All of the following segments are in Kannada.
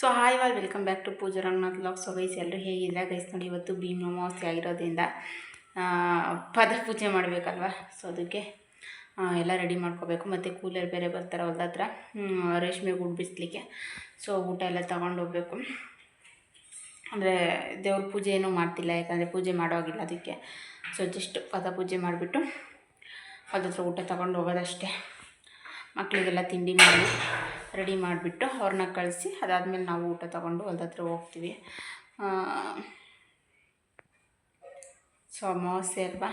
So hi all welcome back to Pooja Ranganath vlogs. So guys ಎಲ್ಲರೂ ಹೇಗಿಲ್ಲ ಗೈಸ್. ನೋಡಿ ಇವತ್ತು ಭೀಮ್ ಅಮಾವಾಸ್ಯೆ ಆಗಿರೋದ್ರಿಂದ ಪದ ಪೂಜೆ ಮಾಡಬೇಕಲ್ವ. ಸೊ ಅದಕ್ಕೆ ಎಲ್ಲ ರೆಡಿ ಮಾಡ್ಕೋಬೇಕು. ಮತ್ತು ಕೂಲರ್ ಬೇರೆ ಬರ್ತಾರೆ ಹೊಲ್ದ ಹತ್ರ ರೇಷ್ಮೆ ಗೂಡು ಬಿಡಿಸ್ಲಿಕ್ಕೆ. ಸೊ ಊಟ ಎಲ್ಲ ತೊಗೊಂಡು ಹೋಗ್ಬೇಕು. ಅಂದರೆ ದೇವ್ರ ಪೂಜೆ ಏನೂ ಮಾಡ್ತಿಲ್ಲ, ಯಾಕಂದರೆ ಪೂಜೆ ಮಾಡೋಗಿಲ್ಲ ಅದಕ್ಕೆ. ಸೊ ಜಸ್ಟ್ ಪದ ಪೂಜೆ ಮಾಡಿಬಿಟ್ಟು ಹೊಲ್ದ ಹತ್ರ ಊಟ ತೊಗೊಂಡು ಹೋಗೋದಷ್ಟೇ. ಮಕ್ಕಳಿಗೆಲ್ಲ ತಿಂಡಿ ಮಾಡಿ ರೆಡಿ ಮಾಡಿಬಿಟ್ಟು ಅವ್ರನ್ನ ಕಳಿಸಿ ಅದಾದಮೇಲೆ ನಾವು ಊಟ ತೊಗೊಂಡು ಹೊಲ್ದ ಹತ್ರ ಹೋಗ್ತೀವಿ. ಸೊ ಅಮಾವಾಸ್ಯೆ ಅಲ್ವಾ.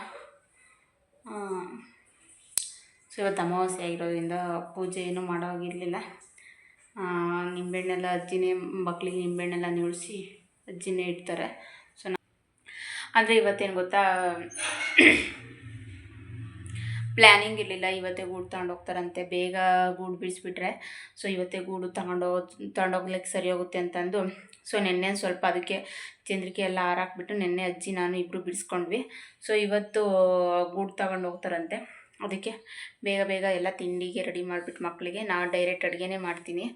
ಸೊ ಇವತ್ತು ಅಮಾವಾಸ್ಯೆ ಆಗಿರೋದ್ರಿಂದ ಪೂಜೆ ಏನೂ ಮಾಡೋಗಿರಲಿಲ್ಲ. ನಿಂಬೆಹಣ್ಣೆಲ್ಲ ಅಜ್ಜಿನೇ ಮಕ್ಕಳಿಗೆ ನಿಂಬೆಹಣ್ಣೆಲ್ಲ ನಿಲ್ಲಿಸಿ ಅಜ್ಜಿನೇ ಇಡ್ತಾರೆ. ಸೊ ಅಂದರೆ ಇವತ್ತೇನು ಗೊತ್ತಾ, ಪ್ಲ್ಯಾನಿಂಗ್ ಇರಲಿಲ್ಲ. ಇವತ್ತೇ ಗೂಡು ತಗೊಂಡೋಗ್ತಾರಂತೆ, ಬೇಗ ಗೂಡು ಬಿಡಿಸ್ಬಿಟ್ರೆ ಸೊ ಇವತ್ತೇ ಗೂಡು ತಗೊಂಡೋಗ್ಲಿಕ್ಕೆ ಸರಿ ಹೋಗುತ್ತೆ ಅಂತಂದು. ಸೊ ನೆನ್ನೆ ಸ್ವಲ್ಪ ಅದಕ್ಕೆ ಚಂದ್ರಿಕೆ ಎಲ್ಲ ಹಾರಾಕ್ಬಿಟ್ಟು ನೆನ್ನೆ ಅಜ್ಜಿ ನಾನು ಇಬ್ಬರು ಬಿಡಿಸ್ಕೊಂಡ್ವಿ. ಸೊ ಇವತ್ತು ಗೂಡು ತಗೊಂಡು ಹೋಗ್ತಾರಂತೆ, ಅದಕ್ಕೆ ಬೇಗ ಬೇಗ ಎಲ್ಲ ತಿಂಡಿಗೆ ರೆಡಿ ಮಾಡಿಬಿಟ್ಟು ಮಕ್ಕಳಿಗೆ ನಾನು ಡೈರೆಕ್ಟ್ ಅಡುಗೆನೇ ಮಾಡ್ತೀನಿ.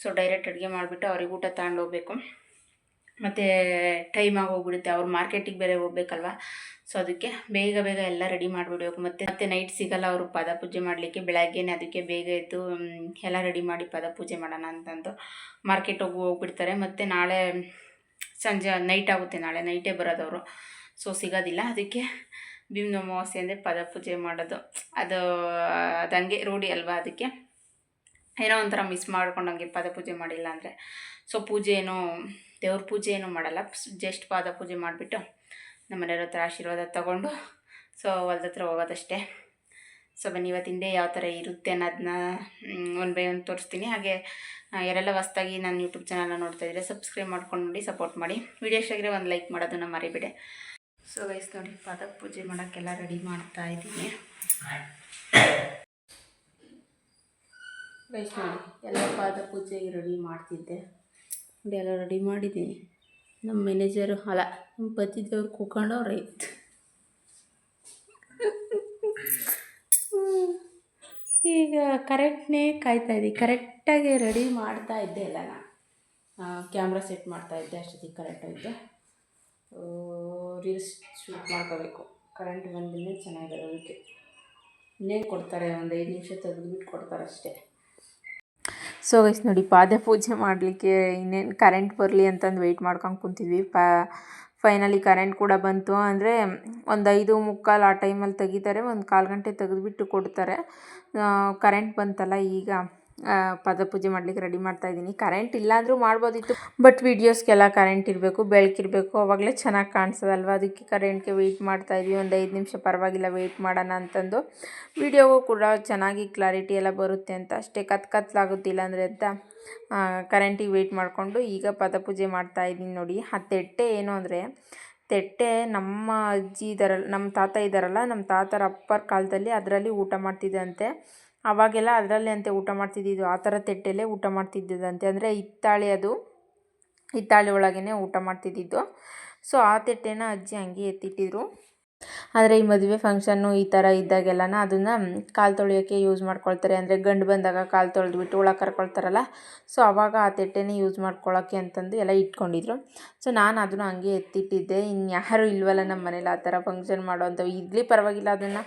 ಸೊ ಡೈರೆಕ್ಟ್ ಅಡುಗೆ ಮಾಡಿಬಿಟ್ಟು ಅವ್ರಿಗೆ ಊಟ ತಗೊಂಡು ಹೋಗ್ಬೇಕು. ಮತ್ತು ಟೈಮಾಗಿ ಹೋಗ್ಬಿಡುತ್ತೆ, ಅವ್ರು ಮಾರ್ಕೆಟಿಗೆ ಬೇರೆ ಹೋಗ್ಬೇಕಲ್ವ. ಸೊ ಅದಕ್ಕೆ ಬೇಗ ಬೇಗ ಎಲ್ಲ ರೆಡಿ ಮಾಡಿಬಿಡ್ಬೇಕು. ಮತ್ತು ನೈಟ್ ಸಿಗೋಲ್ಲ ಅವರು ಪದ ಪೂಜೆ ಮಾಡಲಿಕ್ಕೆ. ಬೆಳಗ್ಗೆನೇ ಅದಕ್ಕೆ ಬೇಗ ಎದ್ದು ಎಲ್ಲ ರೆಡಿ ಮಾಡಿ ಪದ ಪೂಜೆ ಮಾಡೋಣ ಅಂತಂದು ಮಾರ್ಕೆಟ್ ಹೋಗ್ಬಿಡ್ತಾರೆ. ಮತ್ತು ನಾಳೆ ಸಂಜೆ ನೈಟ್ ಆಗುತ್ತೆ, ನಾಳೆ ನೈಟೇ ಬರೋದವರು. ಸೊ ಸಿಗೋದಿಲ್ಲ. ಅದಕ್ಕೆ ಭೀಮ್ ಅಮಾವಾಸ್ಯೆ ಅಂದರೆ ಪದ ಪೂಜೆ ಮಾಡೋದು ಅದು ಹಂಗೆ ರೂಢಿ ಅಲ್ವಾ. ಅದಕ್ಕೆ ಏನೋ ಒಂಥರ ಮಿಸ್ ಮಾಡ್ಕೊಂಡಂಗೆ ಪದ ಪೂಜೆ ಮಾಡಿಲ್ಲ ಅಂದರೆ. ಸೊ ಪೂಜೆ ಏನೋ ದೇವ್ರ ಪೂಜೆ ಏನೂ ಮಾಡಲ್ಲ, ಜಸ್ಟ್ ಪಾದ ಪೂಜೆ ಮಾಡಿಬಿಟ್ಟು ನಮ್ಮ ಮನೆಯವ್ರ ಹತ್ರ ಆಶೀರ್ವಾದ ತೊಗೊಂಡು ಸೊ ಹೊಲ್ದ ಹತ್ರ ಹೋಗೋದಷ್ಟೇ. ಸೊ ಬನ್ನಿ ಇವತ್ತಿನ ಡೇ ಯಾವ ಥರ ಇರುತ್ತೆ ಅನ್ನೋದನ್ನ ಒನ್ ಬೈ ಒನ್ ತೋರಿಸ್ತೀನಿ. ಹಾಗೆ ಯಾರೆಲ್ಲ ಹೊಸ್ದಾಗಿ ನಾನು ಯೂಟ್ಯೂಬ್ ಚಾನಲ್ನ ನೋಡ್ತಾಯಿದ್ರೆ ಸಬ್ಸ್ಕ್ರೈಬ್ ಮಾಡ್ಕೊಂಡು ನೋಡಿ, ಸಪೋರ್ಟ್ ಮಾಡಿ. ವಿಡಿಯೋ ಇಷ್ಟಾಗಿದ್ರೆ ಒಂದು ಲೈಕ್ ಮಾಡೋದನ್ನು ಮರಿಬೇಡಿ. ಸೊ ಗೈಸ್ ನೋಡಿ, ಪಾದ ಪೂಜೆ ಮಾಡೋಕ್ಕೆಲ್ಲ ರೆಡಿ ಮಾಡ್ತಾಯಿದ್ದೀನಿ. ಗೈಸ್ ನೋಡಿ, ಎಲ್ಲ ಪಾದ ಪೂಜೆಗೆ ರೆಡಿ ಮಾಡ್ತಿದ್ದೆ. ನೋಡಿ ಎಲ್ಲ ರೆಡಿ ಮಾಡಿದ್ದೀನಿ. ನಮ್ಮ ಮ್ಯಾನೇಜರು ಅಲ್ಲ, ನಮ್ಮ ಪತಿದೇವ್ರು ಕೂತ್ಕೊಂಡವ್ರೆ ಇತ್ತು. ಈಗ ಕರೆಕ್ಟ್ನೇ ಕಾಯ್ತಾಯಿದ್ದೆ, ಕರೆಕ್ಟಾಗಿ ರೆಡಿ ಮಾಡ್ತಾಯಿದ್ದೆ ಎಲ್ಲ. ನಾನು ಕ್ಯಾಮ್ರಾ ಸೆಟ್ ಮಾಡ್ತಾಯಿದ್ದೆ, ಅಷ್ಟೊತ್ತಿಗೆ ಕರೆಕ್ಟ್ ಆಯಿತು. ರೀಲ್ಸ್ ಶೂಟ್ ಮಾಡ್ಕೋಬೇಕು. ಕರೆಂಟ್ ಬಂದಿನೇ ಚೆನ್ನಾಗಿರೋದಕ್ಕೆ ಇನ್ನೇನು ಕೊಡ್ತಾರೆ, ಒಂದು 5 ನಿಮಿಷ ತೆಗೆದುಬಿಟ್ಟು ಕೊಡ್ತಾರೆ ಅಷ್ಟೇ. ಸೊ ಗೈಸ್ ನೋಡಿ, ಪಾದ ಪೂಜೆ ಮಾಡಲಿಕ್ಕೆ ಇನ್ನೇನು ಕರೆಂಟ್ ಬರಲಿ ಅಂತಂದು ವೆಯ್ಟ್ ಮಾಡ್ಕೊಂಡು ಕುಂತಿದ್ವಿ. ಫೈನಲಿ ಕರೆಂಟ್ ಕೂಡ ಬಂತು. ಅಂದರೆ ಒಂದು 5:45 ಆ ಟೈಮಲ್ಲಿ ತೆಗಿತಾರೆ, ಒಂದು 1/4 ಗಂಟೆ ತೆಗೆದುಬಿಟ್ಟು ಕೊಡ್ತಾರೆ. ಕರೆಂಟ್ ಬಂತಲ್ಲ, ಈಗ ಪಾದ ಪೂಜೆ ಮಾಡಲಿಕ್ಕೆ ರೆಡಿ ಮಾಡ್ತಾಯಿದ್ದೀನಿ. ಕರೆಂಟ್ ಇಲ್ಲಾಂದರೂ ಮಾಡ್ಬೋದಿತ್ತು, ಬಟ್ ವೀಡಿಯೋಸ್ಗೆಲ್ಲ ಕರೆಂಟ್ ಇರಬೇಕು, ಬೆಳಕಿರಬೇಕು, ಆವಾಗಲೇ ಚೆನ್ನಾಗಿ ಕಾಣಿಸೋದಲ್ವ. ಅದಕ್ಕೆ ಕರೆಂಟ್ಗೆ ವೆಯ್ಟ್ ಮಾಡ್ತಾಯಿದ್ವಿ. ಒಂದು 5 ನಿಮಿಷ ಪರವಾಗಿಲ್ಲ ವೆಯ್ಟ್ ಮಾಡೋಣ ಅಂತಂದು. ವೀಡಿಯೋಗೂ ಕೂಡ ಚೆನ್ನಾಗಿ ಕ್ಲಾರಿಟಿ ಎಲ್ಲ ಬರುತ್ತೆ ಅಂತ ಅಷ್ಟೇ, ಕತ್ಲಾಗುತ್ತಿಲ್ಲ ಅಂದರೆ ಅಂತ ಕರೆಂಟಿಗೆ ವೆಯ್ಟ್ ಮಾಡಿಕೊಂಡು ಈಗ ಪದ ಪೂಜೆ ಮಾಡ್ತಾಯಿದ್ದೀನಿ. ನೋಡಿ, ಆ ತೆಟ್ಟೆ ಏನು ಅಂದರೆ, ತೆಟ್ಟೆ ನಮ್ಮ ಅಜ್ಜಿ ಇದ್ದಾರಲ್ಲ, ನಮ್ಮ ತಾತ ಇದ್ದಾರಲ್ಲ, ನಮ್ಮ ತಾತರ ಅಪ್ಪರ ಕಾಲದಲ್ಲಿ ಅದರಲ್ಲಿ ಊಟ ಮಾಡ್ತಿದ್ದಂತೆ. ಅವಾಗೆಲ್ಲ ಅದರಲ್ಲೇ ಅಂತೆ ಊಟ ಮಾಡ್ತಿದ್ದಿದ್ದು, ಆ ಥರ ತೆಟ್ಟೆಲ್ಲೇ ಊಟ ಮಾಡ್ತಿದ್ದಂತೆ. ಅಂದರೆ ಹಿತ್ತಾಳೆ ಒಳಗೇ ಊಟ ಮಾಡ್ತಿದ್ದಿದ್ದು. ಸೊ ಆ ತೆಟ್ಟೆನ ಅಜ್ಜಿ ಹಂಗೆ ಎತ್ತಿಟ್ಟಿದ್ರು. ಆದರೆ ಈ ಮದುವೆ ಫಂಕ್ಷನ್ನು ಈ ಥರ ಇದ್ದಾಗೆಲ್ಲನ ಅದನ್ನು ಕಾಲು ತೊಳೆಯೋಕ್ಕೆ ಯೂಸ್ ಮಾಡ್ಕೊಳ್ತಾರೆ. ಅಂದರೆ ಗಂಡು ಬಂದಾಗ ಕಾಲು ತೊಳೆದ್ಬಿಟ್ಟು ಒಳಗೆ ಕರ್ಕೊಳ್ತಾರಲ್ಲ, ಸೊ ಆವಾಗ ಆ ತೆಟ್ಟೆನೇ ಯೂಸ್ ಮಾಡ್ಕೊಳ್ಳೋಕ್ಕೆ ಅಂತಂದು ಎಲ್ಲ ಇಟ್ಕೊಂಡಿದ್ರು. ಸೊ ನಾನು ಅದನ್ನು ಹಂಗೆ ಎತ್ತಿಟ್ಟಿದ್ದೆ. ಇನ್ಯಾರೂ ಇಲ್ವಲ್ಲ ನಮ್ಮ ಮನೇಲಿ ಆ ಥರ ಫಂಕ್ಷನ್ ಮಾಡೋವಂಥವು, ಇರಲಿ ಪರವಾಗಿಲ್ಲ, ಅದನ್ನು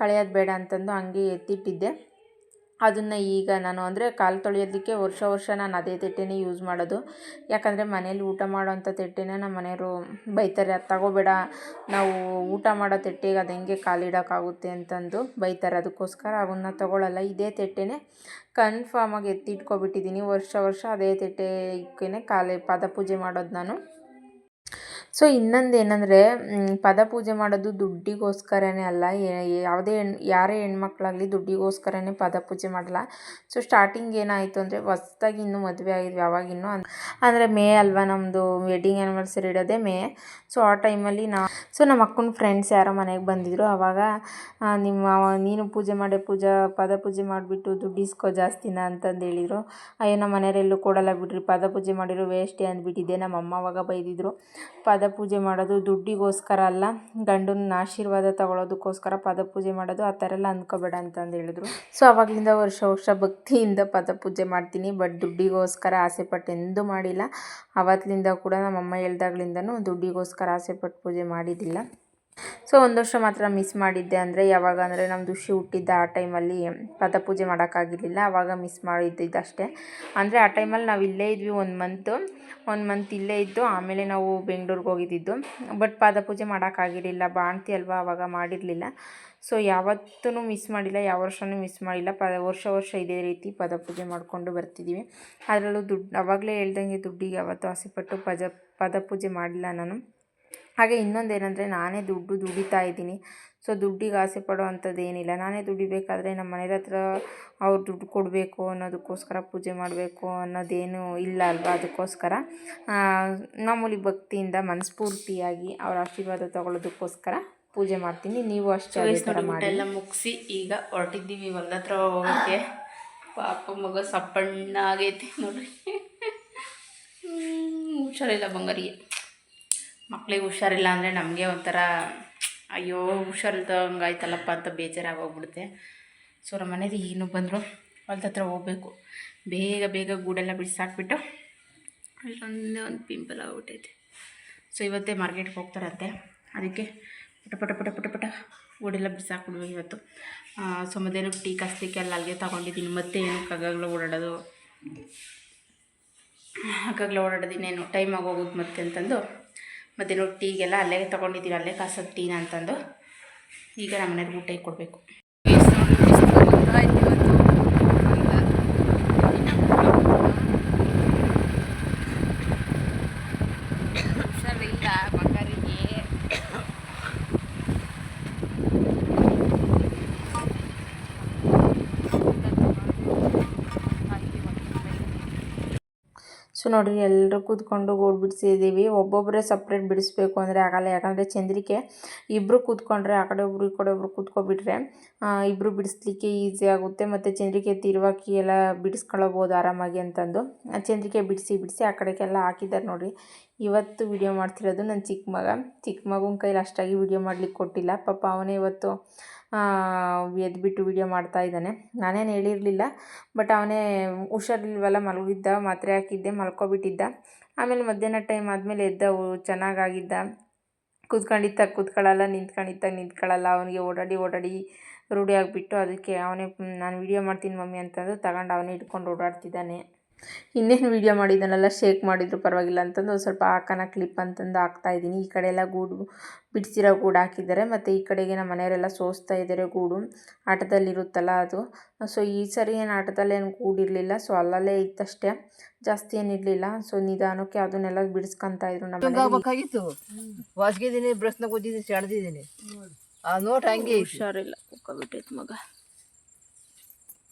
ಕಳೆಯೋದು ಬೇಡ ಅಂತಂದು ಹಂಗೆ ಎತ್ತಿಟ್ಟಿದ್ದೆ. ಅದನ್ನು ಈಗ ನಾನು ಅಂದರೆ ಕಾಲು ತೊಳೆಯೋದಕ್ಕೆ ವರ್ಷ ನಾನು ಅದೇ ತೆಟ್ಟೆನೇ ಯೂಸ್ ಮಾಡೋದು. ಯಾಕಂದರೆ ಮನೇಲಿ ಊಟ ಮಾಡೋವಂಥ ತೆಟ್ಟೆನ ನಮ್ಮ ಮನೆಯವರು ಬೈತಾರೆ, ಅದು ತಗೋಬೇಡ, ನಾವು ಊಟ ಮಾಡೋ ತೆಟ್ಟೆಗೆ ಅದು ಹೆಂಗೆ ಕಾಲಿಡೋಕ್ಕಾಗುತ್ತೆ ಅಂತಂದು ಬೈತಾರೆ. ಅದಕ್ಕೋಸ್ಕರ ಅವನ್ನ ತೊಗೊಳ್ಳಲ್ಲ. ಇದೇ ತೆಟ್ಟೆನೇ ಕನ್ಫರ್ಮಾಗಿ ಎತ್ತಿಟ್ಕೊಬಿಟ್ಟಿದ್ದೀನಿ. ವರ್ಷ ಅದೇ ತೆಟ್ಟೆಗೆ ಪಾದ ಪೂಜೆ ಮಾಡೋದು ನಾನು. ಸೊ ಇನ್ನೊಂದು ಏನಂದರೆ, ಪದ ಪೂಜೆ ಮಾಡೋದು ದುಡ್ಡಿಗೋಸ್ಕರನೇ ಅಲ್ಲ. ಯಾರೇ ಹೆಣ್ಮಕ್ಳಾಗಲಿ ದುಡ್ಡಿಗೋಸ್ಕರನೇ ಪದ ಪೂಜೆ ಮಾಡಲ್ಲ. ಸೊ ಸ್ಟಾರ್ಟಿಂಗ್ ಏನಾಯಿತು ಅಂದರೆ, ಹೊಸ್ದಾಗಿ ಇನ್ನೂ ಮದುವೆ ಆಗಿದ್ವಿ ಅವಾಗಿನ್ನೂ. ಅಂದರೆ ಮೇ ಅಲ್ವಾ, ನಮ್ಮದು ವೆಡ್ಡಿಂಗ್ ಆ್ಯನಿವರ್ಸರಿ ಇರೋದೇ ಮೇ. ಸೊ ಆ ಟೈಮಲ್ಲಿ ನಮ್ಮ ಅಕ್ಕನ ಫ್ರೆಂಡ್ಸ್ ಯಾರೋ ಮನೆಗೆ ಬಂದಿದ್ದರು. ಆವಾಗ ನೀನು ಪದ ಪೂಜೆ ಮಾಡಿಬಿಟ್ಟು ದುಡ್ಡು ಇಸ್ಕೋ ಜಾಸ್ತಿನ ಅಂತಂದು ಹೇಳಿದರು. ಅಯ್ಯೋ ನಮ್ಮ ಮನೆಯವರೆಲ್ಲೂ ಕೊಡಲ್ಲ ಬಿಡ್ರಿ, ಪದ ಪೂಜೆ ಮಾಡಿರೋ ವೇಸ್ಟೇ ಅಂದ್ಬಿಟ್ಟಿದ್ದೆ. ನಮ್ಮ ಅಮ್ಮ ಅವಾಗ ಬೈದಿದ್ರು, ಪದ ಪೂಜೆ ಮಾಡೋದು ದುಡ್ಡಿಗೋಸ್ಕರ ಅಲ್ಲ, ಗಂಡನ ಆಶೀರ್ವಾದ ತಗೊಳ್ಳೋದಕ್ಕೋಸ್ಕರ ಪೂಜೆ ಮಾಡೋದು, ಆ ಥರ ಎಲ್ಲ ಅಂದ್ಕೋಬೇಡ ಅಂತಂದು ಹೇಳಿದ್ರು. ಸೊ ಆವಾಗಲಿಂದ ವರ್ಷ ಭಕ್ತಿಯಿಂದ ಪೂಜೆ ಮಾಡ್ತೀನಿ. ಬಟ್ ದುಡ್ಡಿಗೋಸ್ಕರ ಆಸೆಪಟ್ಟು ಎಂದೂ ಮಾಡಿಲ್ಲ. ಆವತ್ತಿನಿಂದ ಕೂಡ ನಮ್ಮಮ್ಮ ಹೇಳ್ದಾಗ್ಲಿಂದನೂ ದುಡ್ಡಿಗೋಸ್ಕರ ಆಸೆಪಟ್ಟು ಪೂಜೆ ಮಾಡಿದ್ದಿಲ್ಲ. ಸೊ ಒಂದು ವರ್ಷ ಮಾತ್ರ ಮಿಸ್ ಮಾಡಿದ್ದೆ. ಅಂದರೆ ಯಾವಾಗ ಅಂದರೆ ನಮ್ಮ ದುಷಿ ಹುಟ್ಟಿದ್ದ ಆ ಟೈಮಲ್ಲಿ ಪೂಜೆ ಮಾಡೋಕ್ಕಾಗಿರಲಿಲ್ಲ. ಆವಾಗ ಮಿಸ್ ಮಾಡಿದ್ದಿದ್ದಷ್ಟೇ. ಅಂದರೆ ಆ ಟೈಮಲ್ಲಿ ನಾವು ಇಲ್ಲೇ ಇದ್ವಿ, ಒಂದು ಮಂತ್ ಇಲ್ಲೇ ಇದ್ದು ಆಮೇಲೆ ನಾವು ಬೆಂಗಳೂರಿಗೆ ಹೋಗಿದ್ದಿದ್ದು. ಬಟ್ ಪೂಜೆ ಮಾಡೋಕ್ಕಾಗಿರಲಿಲ್ಲ, ಬಾಣ್ತಿ ಅಲ್ವಾ, ಆವಾಗ ಮಾಡಿರಲಿಲ್ಲ. ಸೊ ಯಾವತ್ತೂ ಮಿಸ್ ಮಾಡಿಲ್ಲ, ಯಾವ ವರ್ಷವೂ ಮಿಸ್ ಮಾಡಿಲ್ಲ. ವರ್ಷ ಇದೇ ರೀತಿ ಪೂಜೆ ಮಾಡಿಕೊಂಡು ಬರ್ತಿದ್ದೀವಿ. ಅದರಲ್ಲೂ ಆವಾಗಲೇ ಹೇಳ್ದಂಗೆ ದುಡ್ಡಿಗೆ ಯಾವತ್ತೂ ಆಸೆಪಟ್ಟು ಪೂಜೆ ಮಾಡಿಲ್ಲ ನಾನು. ಹಾಗೆ ಇನ್ನೊಂದೇನೆಂದರೆ ನಾನೇ ದುಡಿತಾ ಇದ್ದೀನಿ. ಸೊ ದುಡ್ಡಿಗೆ ಆಸೆ ಪಡೋ ಅಂಥದ್ದು ಏನಿಲ್ಲ. ನಾನೇ ದುಡಿಬೇಕಾದ್ರೆ ನಮ್ಮ ಮನೆಯವ್ರ ಹತ್ರ ಅವ್ರು ದುಡ್ಡು ಕೊಡಬೇಕು ಅನ್ನೋದಕ್ಕೋಸ್ಕರ ಪೂಜೆ ಮಾಡಬೇಕು ಅನ್ನೋದೇನು ಇಲ್ಲ ಅಲ್ವಾ. ಅದಕ್ಕೋಸ್ಕರ ಮಾಮೂಲಿ ಭಕ್ತಿಯಿಂದ ಮನಸ್ಫೂರ್ತಿಯಾಗಿ ಅವ್ರ ಆಶೀರ್ವಾದ ತಗೊಳ್ಳೋದಕ್ಕೋಸ್ಕರ ಪೂಜೆ ಮಾಡ್ತೀನಿ. ನೀವು ಅಷ್ಟೇ ಅದೇ ಥರ ಮಾಡಿ. ಎಲ್ಲ ಮುಗಿಸಿ ಈಗ ಹೊರಟಿದ್ದೀವಿ ಹೊಲ್ದ ಹತ್ರ ಹೋಗೋಕ್ಕೆ. ಪಾಪ ಮಗ ಸಪ್ಪಣ್ಣಾಗೈತಿ ನೋಡ್ರಿ. ಹುಷಾರಿಲ್ಲ ಬಂಗಾರಿಗೆ. ಮಕ್ಳಿಗೆ ಹುಷಾರಿಲ್ಲ ಅಂದರೆ ನಮಗೆ ಒಂಥರ ಅಯ್ಯೋ ಹುಷಾರಿಲ್ದಂಗಾಯ್ತಲ್ಲಪ್ಪ ಅಂತ ಬೇಜಾರಾಗೋಗ್ಬಿಡುತ್ತೆ. ಸೊ ನಮ್ಮ ಮನೇಲಿ ಈಗಿನೂ ಬಂದರು, ಹೊಲ್ದ ಹತ್ರ ಹೋಗ್ಬೇಕು. ಬೇಗ ಗೂಡೆಲ್ಲ ಬಿಡಿಸಾಕ್ಬಿಟ್ಟು ಅಲ್ಲೊಂದೇ ಒಂದು ಪಿಂಪಲ್ ಆಗ್ಬಿಟ್ಟೈತೆ. ಸೊ ಇವತ್ತೇ ಮಾರ್ಕೆಟ್ಗೆ ಹೋಗ್ತಾರಂತೆ, ಅದಕ್ಕೆ ಪಟ ಗೂಡೆಲ್ಲ ಬಿಡಿಸಾಕ್ಬಿಡ್ಬೇಕು ಇವತ್ತು. ಸೊ ಮತ್ತೇನು ಟೀ ಕಾಸ್ಲಿಕ್ಕೆ ಎಲ್ಲ ಅಲ್ಲಿಗೆ ತೊಗೊಂಡಿದ್ದೀನಿ. ಮತ್ತೆ ಏನು ಕಗ್ಗಗಳು ಓಡಾಡೋದಿನ್ನೇನು ಟೈಮ್ ಆಗೋಗೋದು ಮತ್ತೆ ಅಂತಂದು ಮತ್ತೇನೋ ಟೀಗೆಲ್ಲ ಅಲ್ಲೇ ತೊಗೊಂಡಿದ್ದೀವಿ, ಅಲ್ಲೇ ಕಾಸೋದು ಟೀನ ಅಂತಂದು. ಈಗ ನಮ್ಮ ಮನೆಯವ್ರಿಗೆ ಊಟ ಕೊಡಬೇಕು. ಸೊ ನೋಡಿ ಎಲ್ಲರೂ ಕೂತ್ಕೊಂಡು ಗೂಡು ಬಿಡಿಸಿದ್ದೀವಿ. ಒಬ್ಬೊಬ್ಬರೇ ಸಪ್ರೇಟ್ ಬಿಡಿಸ್ಬೇಕು ಅಂದರೆ ಆಗಲ್ಲ. ಯಾಕಂದರೆ ಚಂದ್ರಿಕೆ ಇಬ್ಬರು ಕೂತ್ಕೊಂಡ್ರೆ ಆ ಕಡೆ ಒಬ್ಬರು ಈ ಕಡೆ ಒಬ್ಬರು ಕೂತ್ಕೊಬಿಟ್ರೆ ಇಬ್ಬರು ಬಿಡಿಸ್ಲಿಕ್ಕೆ ಈಸಿ ಆಗುತ್ತೆ. ಮತ್ತು ಚಂದ್ರಿಕೆ ತಿರುವಾಕಿ ಎಲ್ಲ ಬಿಡಿಸ್ಕೊಳ್ಳಬೋದು ಆರಾಮಾಗಿ ಅಂತಂದು ಚಂದ್ರಿಕೆ ಬಿಡಿಸಿ ಆ ಕಡೆಗೆಲ್ಲ ಹಾಕಿದ್ದಾರೆ ನೋಡಿ. ಇವತ್ತು ವಿಡಿಯೋ ಮಾಡ್ತಿರೋದು ನನ್ನ ಚಿಕ್ಕ ಮಗನ ಕೈಲಿ ಅಷ್ಟಾಗಿ ವಿಡಿಯೋ ಮಾಡ್ಲಿಕ್ಕೆ ಕೊಟ್ಟಿಲ್ಲ. ಪಾಪ ಅವನೇ ಇವತ್ತು ಎದ್ಬಿಟ್ಟು ವಿಡಿಯೋ ಮಾಡ್ತಾ ಇದ್ದಾನೆ. ನಾನೇನು ಹೇಳಿರಲಿಲ್ಲ, ಬಟ್ ಅವನೇ ಹುಷಾರಿಲ್ವಲ್ಲ, ಮಲಗಿದ್ದ, ಮಾತ್ರೆ ಹಾಕಿದ್ದೆ, ಮಲ್ಕೊಬಿಟ್ಟಿದ್ದ. ಆಮೇಲೆ ಮಧ್ಯಾಹ್ನ ಟೈಮ್ ಆದಮೇಲೆ ಎದ್ದ, ಚೆನ್ನಾಗಾಗಿದ್ದ. ಕೂತ್ಕೊಳ್ಳಲ್ಲ, ನಿಂತ್ಕೊಳ್ಳಲ್ಲ. ಅವನಿಗೆ ಓಡಾಡಿ ರೂಢಿ ಆಗಿಬಿಟ್ಟು ಅದಕ್ಕೆ ಅವನೇ ನಾನು ವಿಡಿಯೋ ಮಾಡ್ತೀನಿ ಮಮ್ಮಿ ಅಂತಂದು ತಗೊಂಡು ಅವನೇ ಇಟ್ಕೊಂಡು ಓಡಾಡ್ತಿದ್ದಾನೆ. ಇನ್ನೇನು ವೀಡಿಯೋ ಮಾಡಿದ್ದಾನಲ್ಲ, ಶೇಕ್ ಮಾಡಿದ್ರು ಪರವಾಗಿಲ್ಲ ಅಂತಂದು ಸ್ವಲ್ಪ ಹಾಕೋಣ ಕ್ಲಿಪ್ ಅಂತಂದು ಹಾಕ್ತಾಯಿದ್ದೀನಿ. ಈ ಕಡೆ ಎಲ್ಲ ಗೂಡು ಬಿಡಿಸಿರೋ ಗೂಡು ಹಾಕಿದ್ದಾರೆ, ಮತ್ತು ಈ ಕಡೆಗೆ ನಮ್ಮ ಮನೆಯವರೆಲ್ಲ ಸೋಸ್ತಾ ಇದ್ದಾರೆ ಗೂಡು. ಆಟದಲ್ಲಿರುತ್ತಲ್ಲ ಅದು. ಸೊ ಈ ಸರಿ ಏನು ಆಟದಲ್ಲೇನು ಗೂಡಿರಲಿಲ್ಲ, ಸೊ ಅಲ್ಲಲ್ಲೇ ಇತ್ತಷ್ಟೇ, ಜಾಸ್ತಿ ಏನಿರಲಿಲ್ಲ. ಸೊ ನಿಧಾನಕ್ಕೆ ಅದನ್ನೆಲ್ಲ ಬಿಡಿಸ್ಕೊತಾ ಇದ್ರು ನಮ್ಮ ಮನೆಯಾಗಿತ್ತು. ವಾಸ್ಗಿದ್ದೀನಿ, ಬ್ರಷ್ನ ಕೂತಿದ್ದೀನಿ, ಸೆಳೆದಿದ್ದೀನಿ. ಆ ನೋಟ್ ಹಂಗೆ ಹುಷಾರಿಲ್ಲ, ಕುಕ್ಕೋಬಿಟ್ಟೈತೆ ಮಗ.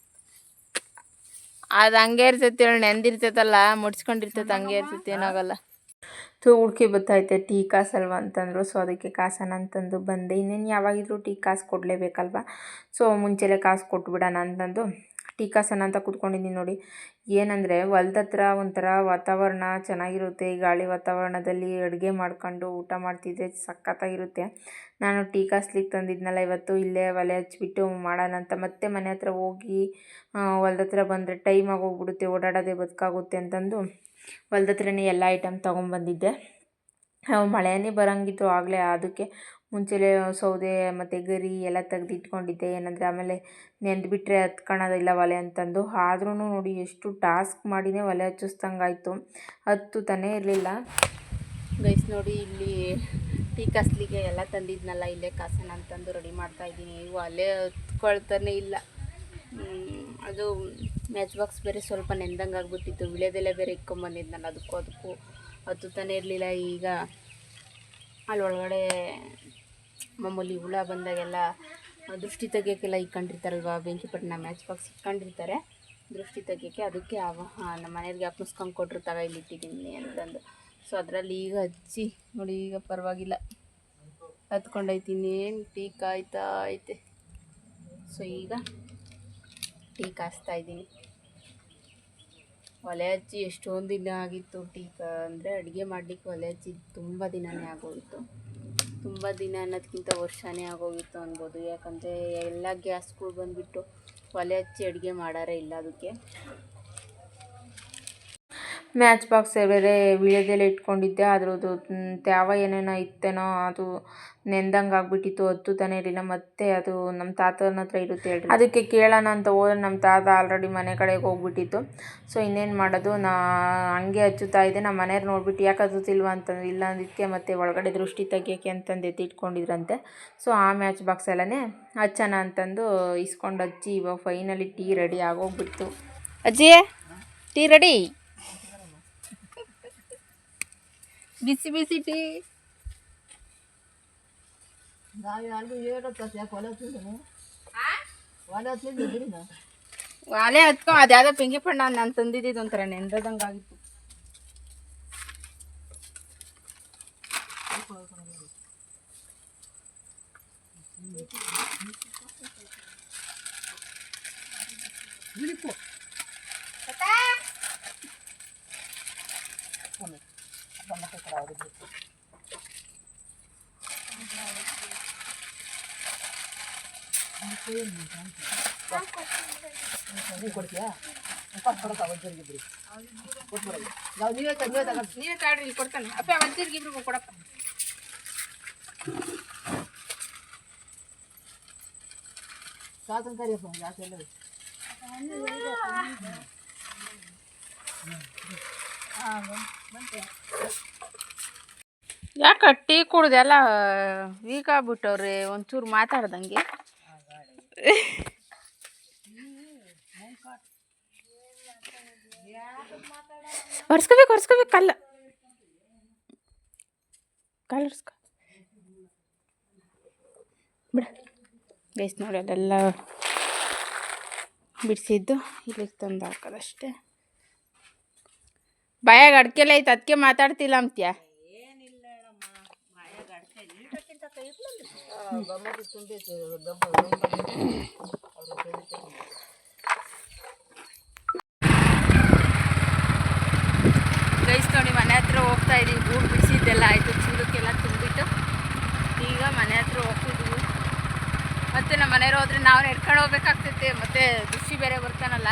ಅದು ಹಂಗೆ ಇರ್ತೈತಿ, ಹೇಳಿ ನೆಂದಿರ್ತೈತಲ್ಲ, ಮುಡ್ಸ್ಕೊಂಡಿರ್ತೈತೆ, ಹಂಗೆ ಇರ್ತೈತಿ, ಏನಾಗಲ್ಲ. ಹುಡ್ಕಿ ಬತ್ತೈತೆ ಟೀ ಕಾಸಲ್ವ ಅಂತಂದರು. ಸೊ ಅದಕ್ಕೆ ಕಾಸನ ಅಂತಂದು ಬಂದೆ. ಇನ್ನೇನು ಯಾವಾಗಿದ್ರೂ ಟೀ ಕಾಸು ಕೊಡಲೇಬೇಕಲ್ವ. ಸೊ ಮುಂಚೆಲೇ ಕಾಸು ಕೊಟ್ಬಿಡೋಣ ಅಂತಂದು ಟೀ ಕಾಸನ ಅಂತ ಕೂತ್ಕೊಂಡಿದ್ದೀನಿ ನೋಡಿ. ಏನಂದರೆ ಹೊಲ್ದ ಹತ್ರ ಒಂಥರ ವಾತಾವರಣ ಚೆನ್ನಾಗಿರುತ್ತೆ. ಈ ಗಾಳಿ ವಾತಾವರಣದಲ್ಲಿ ಅಡುಗೆ ಮಾಡ್ಕೊಂಡು ಊಟ ಮಾಡ್ತಿದ್ದೆ ಸಖತ್ತಾಗಿರುತ್ತೆ. ನಾನು ಟೀ ಕಾಸ್ಲಿಕ್ಕೆ ತಂದಿದ್ನಲ್ಲ ಇವತ್ತು, ಇಲ್ಲೇ ಒಲೆ ಹಚ್ಬಿಟ್ಟು ಮಾಡೋಣ ಅಂತ. ಮತ್ತೆ ಮನೆ ಹತ್ರ ಹೋಗಿ ಹೊಲ್ದ ಹತ್ರ ಬಂದರೆ ಟೈಮ್ ಆಗೋಗ್ಬಿಡುತ್ತೆ, ಓಡಾಡೋದೇ ಬದುಕಾಗುತ್ತೆ ಅಂತಂದು ಹೊಲ್ದ ಹತ್ರನೇ ಎಲ್ಲ ಐಟಮ್ ತೊಗೊಂಬಂದಿದ್ದೆ. ಮಳೆನೇ ಬರೋಂಗಿತ್ತು ಆಗಲೇ, ಅದಕ್ಕೆ ಮುಂಚೆಲೇ ಸೌದೆ ಮತ್ತು ಗರಿ ಎಲ್ಲ ತೆಗೆದಿಟ್ಕೊಂಡಿದ್ದೆ. ಏನಂದರೆ ಆಮೇಲೆ ನೆಂದುಬಿಟ್ರೆ ಹತ್ಕೊಳ್ಳೋದಿಲ್ಲ ಒಲೆ ಅಂತಂದು. ಆದ್ರೂ ನೋಡಿ ಎಷ್ಟು ಟಾಸ್ಕ್ ಮಾಡಿನೇ ಒಲೆ ಹಚ್ಚಿಸ್ದಂಗಾಯ್ತು, ಹತ್ತುತ್ತಾನೇ ಇರಲಿಲ್ಲ. ಗೈಸ್ ನೋಡಿ, ಇಲ್ಲಿ ಟೀ ಕಾಸ್ಲಿಗೆ ಎಲ್ಲ ತಂದಿದ್ನಲ್ಲ, ಇಲ್ಲೇ ಕಾಸನ ಅಂತಂದು ರೆಡಿ ಮಾಡ್ತಾಯಿದ್ದೀನಿ. ಒಲೆ ಹತ್ಕೊಳ್ತಾನೆ ಇಲ್ಲ. ಅದು ಮ್ಯಾಚ್ ಬಾಕ್ಸ್ ಬೇರೆ ಸ್ವಲ್ಪ ನೆಂದಂಗೆ ಆಗಿಬಿಟ್ಟಿತ್ತು, ವಿಳೆದೆಲೆ ಬೇರೆ ಇಟ್ಕೊಂಬಂದಿದ್ನಲ್ಲ, ಅದಕ್ಕೂ ಹತ್ತುತ್ತಾನೆ ಇರಲಿಲ್ಲ. ಈಗ ಅಲ್ಲಿ ಒಳಗಡೆ ಮಾಮೂಲಿ ಹುಳ ಬಂದಾಗೆಲ್ಲ ದೃಷ್ಟಿ ತೆಗಿಯೋಕ್ಕೆಲ್ಲ ಇಟ್ಕೊಂಡಿರ್ತಾರಲ್ವ, ಬೆಂಕಿಪಟ್ಟಣ ಮ್ಯಾಚ್ ಬಾಕ್ಸ್ ಇಟ್ಕೊಂಡಿರ್ತಾರೆ ದೃಷ್ಟಿ ತೆಗಿಯೋಕ್ಕೆ. ಅದಕ್ಕೆ ನಮ್ಮ ಮನೆಯವ್ರಿಗೆ ಅಪ್ಪಿಸ್ಕೊಂಡು ಕೊಟ್ಟರು, ತಗ ಇಲ್ಲಿ ಇಟ್ಟಿದ್ದೀನಿ ಅಂತಂದು. ಸೊ ಅದರಲ್ಲಿ ಈಗ ಹಚ್ಚಿ ನೋಡಿ, ಈಗ ಪರವಾಗಿಲ್ಲ ಹತ್ಕೊಂಡೈತಿ. ಇನ್ನೇನು ಟೀ ಕಾಯ್ತಾ ಐತೆ. ಸೊ ಈಗ ಟೀ ಕಾಸ್ತಾ ಇದ್ದೀನಿ. ಒಲೆ ಹಚ್ಚಿ ಎಷ್ಟೊಂದು ದಿನ ಆಗಿತ್ತು ಅಂದರೆ ಅಡುಗೆ ಮಾಡಲಿಕ್ಕೆ ಒಲೆ ಹಚ್ಚಿ ತುಂಬ ದಿನವೇ ಆಗೋಗಿತ್ತು. ತುಂಬ ದಿನ ಅನ್ನೋದಕ್ಕಿಂತ ವರ್ಷನೇ ಆಗೋಗಿತ್ತು ಅನ್ಬೋದು. ಯಾಕಂದರೆ ಎಲ್ಲ ಗ್ಯಾಸ್ಗಳು ಬಂದುಬಿಟ್ಟು ಒಲೆ ಹಚ್ಚಿ ಅಡುಗೆ ಮಾಡಾರೇ ಇಲ್ಲ. ಅದಕ್ಕೆ ಮ್ಯಾಚ್ ಬಾಕ್ಸ್ ಬೇರೆ ವೀಳ್ಯದೆಲೆ ಇಟ್ಕೊಂಡಿದ್ದೆ, ಅದ್ರದ್ದು ತ್ಯಾವ ಏನೇನೋ ಇತ್ತೇನೋ ಅದು ನೆಂದಂಗೆ ಆಗಿಬಿಟ್ಟಿತ್ತು, ಹತ್ತುತ್ತಾನೆ ಇರಲಿಲ್ಲ. ಮತ್ತೆ ಅದು ನಮ್ಮ ತಾತನ ಹತ್ರ ಇರುತ್ತೆ ಹೇಳ್ರಿ, ಅದಕ್ಕೆ ಕೇಳೋಣ ಅಂತ ಹೋದ್ರೆ ನಮ್ಮ ತಾತ ಆಲ್ರೆಡಿ ಮನೆ ಕಡೆಗೆ ಹೋಗ್ಬಿಟ್ಟಿತ್ತು. ಸೊ ಇನ್ನೇನು ಮಾಡೋದು, ಹಂಗೆ ಹಚ್ಚುತ್ತಾ ಇದ್ದೆ. ನಮ್ಮ ಮನೆಯವ್ರು ನೋಡ್ಬಿಟ್ಟು ಯಾಕೆ ಹಚ್ಚುತ್ತಿಲ್ವ ಅಂತಂದು, ಇಲ್ಲ ಅಂದಿದ್ದಕ್ಕೆ ಮತ್ತೆ ಒಳಗಡೆ ದೃಷ್ಟಿ ತೆಗಿಯೋಕ್ಕೆ ಅಂತಂದು ಎತ್ತಿಟ್ಕೊಂಡಿದ್ರಂತೆ. ಸೊ ಆ ಮ್ಯಾಚ್ ಬಾಕ್ಸ್ ಎಲ್ಲನೇ ಹಚ್ಚೋಣ ಅಂತಂದು ಇಸ್ಕೊಂಡು ಹಚ್ಚಿ ಇವಾಗ ಫೈನಲಿ ಟೀ ರೆಡಿ ಆಗೋಗ್ಬಿಡ್ತು. ಅಜ್ಜಿ ಟೀ ರೆಡಿ, ಬಿಸಿ ಬಿಸಿ ಟೀ. ಒಲೆ ಹತ್ಕೊ ಅದ್ಯಾವುದೋ ಪಿಂಗಿ ಪಣ್ಣ ನಾನು ತಂದಿದ್ದು ಒಂಥರ ನೆಂದ್ರದಂಗೆ ಆಗಿತ್ತು. ನೀವೇ ತಾಡ್ರಿ, ಇಲ್ಲಿ ಕೊಡ್ತಾನೆ ಅಪ್ಪ. ಅಜ್ಜಿಗೆ ಇಬ್ರಿಗೂ ಕೊಡಪ್ಪ. ಯಾಕೆ ಟೀ ಕುಡ್ದೆಲ್ಲ ವೀಕ್ ಆಗ್ಬಿಟ್ಟವ್ರಿ, ಒಂಚೂರು ಮಾತಾಡ್ದಂಗೆ. ಒರ್ಸ್ಕೋಬೇಕು ಕಲ್ಲ ಒರ್ಸ್ಕೊ ಬಿಡ. ಬೇಸ್ ನೋಡಿ ಅದೆಲ್ಲ ಬಿಡಿಸಿದ್ದು ಇಲ್ಲಿಗೆ ತಂದು ಹಾಕೋದಷ್ಟೇ. ಬಾಯಾಗ ಅಡ್ಕೆಲ್ಲ ಐತೆ, ಅದಕ್ಕೆ ಮಾತಾಡ್ತಿಲ್ಲ ಅಂತ್ಯ. ಗೈಸ್ ನೋಡಿ, ಮನೆ ಹತ್ರ ಹೋಗ್ತಾ ಇದೀವಿ. ಗೂಡು ಬಿಡಿಸಿದ್ದೆಲ್ಲ ಆಯಿತು, ಚೂರಕ್ಕೆಲ್ಲ ತುಂಬಿಟ್ಟು ಈಗ ಮನೆ ಹತ್ರ ಹೋಗ್ತಿದ್ದೀವಿ. ಮತ್ತು ನಮ್ಮ ಮನೆಯವ್ರು ಹೋದ್ರೆ ನಾವು ನಡ್ಕೊಂಡು ಹೋಗ್ಬೇಕಾಗ್ತೈತೆ. ಮತ್ತು ದುಷಿ ಬೇರೆ ಬರ್ತಾನಲ್ಲ,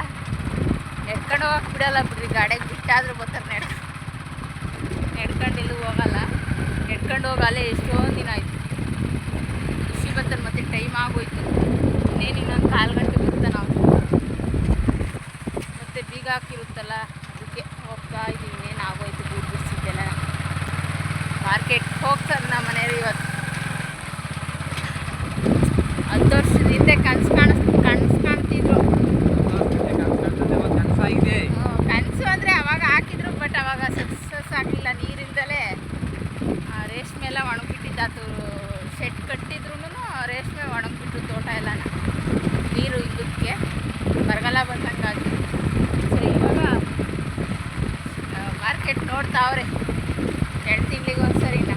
ನಡ್ಕೊಂಡು ಹೋಗಕ್ಕೆ ಬಿಡಲ್ಲ ಬಿಡ್ರಿ. ಗಾಡಿಗೆ ಬಿಟ್ಟಾದ್ರೂ ಬರ್ತಾರೆ, ನಡ್ಕೊಂಡು ಎಲ್ಲೂ ಹೋಗಲ್ಲ. ನಡ್ಕೊಂಡು ಹೋಗಲ್ಲ, ಎಷ್ಟೊಂದು ದಿನ ಆಯಿತು. ದುಷಿ ಬರ್ತಾನೆ, ಮತ್ತು ಟೈಮ್ ಆಗೋಯ್ತು. ಇನ್ನೊಂದು 4 ಗಂಟೆ ಬರ್ತಾನೆ ಅವನು. ಮತ್ತು ಬೀಗ ಹಾಕಿರುತ್ತಲ್ಲ, ಅದಕ್ಕೆ ಹೋಗ್ತಾ ಇದ್ದೀವಿ. ಇನ್ನೇನು ಆಗೋಯ್ತು ಗೂಡು ಬಿಡಿಸಿದ್ದೆಲ್ಲ. ಮಾರ್ಕೆಟ್ಗೆ ಹೋಗ್ತಾರೆ ನಮ್ಮ ಮನೆಯವರು ಇವತ್ತು. 10 ವರ್ಷದ ಹಿಂದೆ ಕನಸು ಕಾಣ್ತಿದ್ರು. ಕನಸು ಅಂದರೆ ಅವಾಗ ಹಾಕಿದ್ರು, ಬಟ್ ಅವಾಗ ಸಕ್ಸಸ್ ಆಗಲಿಲ್ಲ. ನೀರಿಂದಲೇ ರೇಷ್ಮೆ ಎಲ್ಲ ಒಣಗಿಬಿಟ್ಟಿದ್ದಾತು. ಶೆಡ್ ಕಟ್ಟಿದ್ರು ರೇಷ್ಮೆ ಒಣಗಿಬಿಟ್ಟು ತೋಟ ಎಲ್ಲ ನೀರು ಇಲ್ಲದಕ್ಕೆ ಬರಗಾಲ ಬಂದಂಗಾಗಿ. ಸೊ ಇವಾಗ ಮಾರ್ಕೆಟ್ ನೋಡ್ತಾವ್ರೆ 2 ತಿಂಗಳಿಗೆ ಒಂದ್ಸರಿನ.